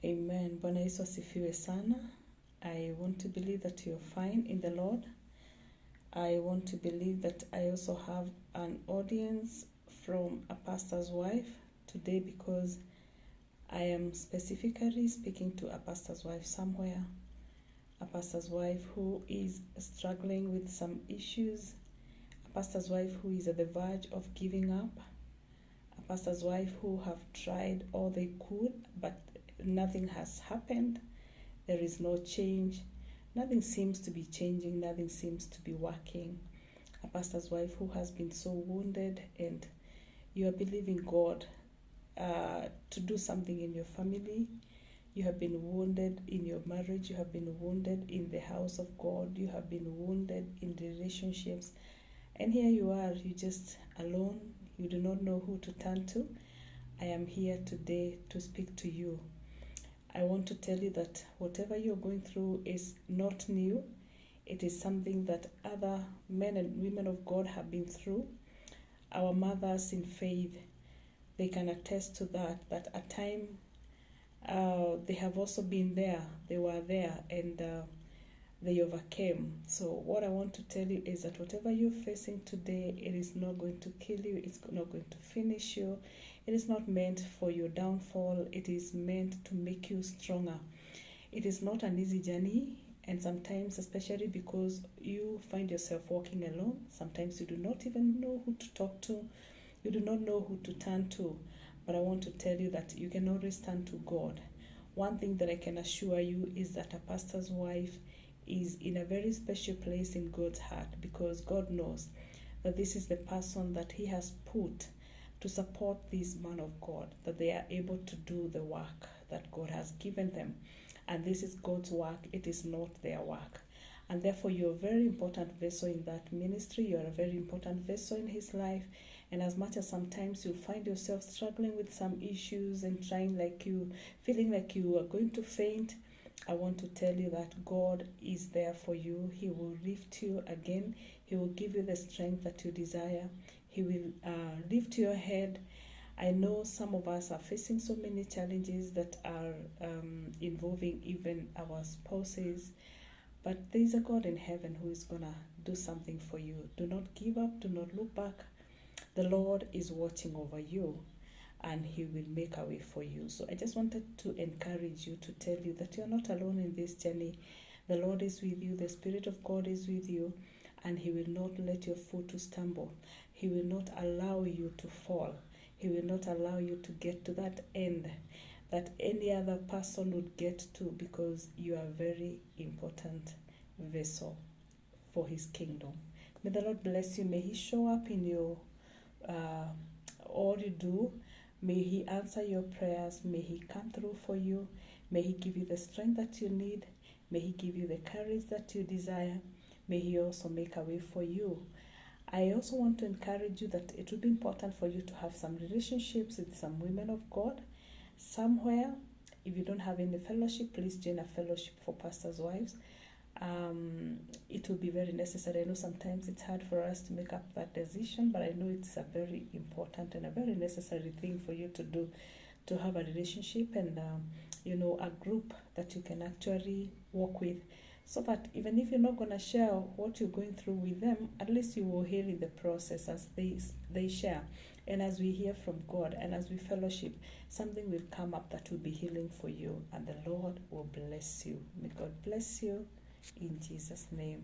Amen. Bwana Yesu asifiwe sana. I want to believe that you're fine in the Lord. I want to believe that I also have an audience from a pastor's wife today, because I am specifically speaking to a pastor's wife somewhere. A pastor's wife who is struggling with some issues. A pastor's wife who is at the verge of giving up. A pastor's wife who have tried all they could, but nothing has happened. There is no change. Nothing seems to be changing. Nothing seems to be working. A pastor's wife who has been so wounded, and you are believing God to do something in your family. You have been wounded in your marriage. You have been wounded in the house of God. You have been wounded in relationships. And here you are, you just alone. You do not know who to turn to. I am here today to speak to you. I want to tell you that whatever you're going through is not new. It is something that other men and women of God have been through. Our mothers in faith, they can attest to that at time they have also been there. They were there, and they overcame. So what I want to tell you is that whatever you're facing today, it is not going to kill you. It's not going to finish you. It is not meant for your downfall. It is meant to make you stronger. It is not an easy journey, and sometimes, especially because you find yourself walking alone, sometimes you do not even know who to talk to. You do not know who to turn to. But I want to tell you that you can always turn to God. One thing that I can assure you is that a pastor's wife is in a very special place in God's heart, because God knows that this is the person that He has put to support this man of God, that they are able to do the work that God has given them. And this is God's work, it is not their work. And therefore, you're a very important vessel in that ministry. You're a very important vessel in His life. And as much as sometimes you find yourself struggling with some issues and feeling like you are going to faint, I want to tell you that God is there for you. He will lift you again. He will give you the strength that you desire. He will lift your head. I know some of us are facing so many challenges that are involving even our spouses. But there is a God in heaven who is going to do something for you. Do not give up. Do not look back. The Lord is watching over you, and He will make a way for you. So I just wanted to encourage you, to tell you that you're not alone in this journey. The Lord is with you. The Spirit of God is with you, and He will not let your foot to stumble. He will not allow you to fall. He will not allow you to get to that end that any other person would get to, because you are a very important vessel for His kingdom. May the Lord bless you. May He show up in your all you do. May He answer your prayers. May He come through for you. May He give you the strength that you need. May He give you the courage that you desire. May He also make a way for you. I also want to encourage you that it would be important for you to have some relationships with some women of God somewhere. If you don't have any fellowship, please join a fellowship for pastors' wives. It will be very necessary. I know sometimes it's hard for us to make up that decision, but I know it's a very important and a very necessary thing for you to do, to have a relationship and a group that you can actually walk with, so that even if you're not going to share what you're going through with them, at least you will hear in the process as they share. And as we hear from God and as we fellowship, something will come up that will be healing for you, and the Lord will bless you. May God bless you in Jesus' name.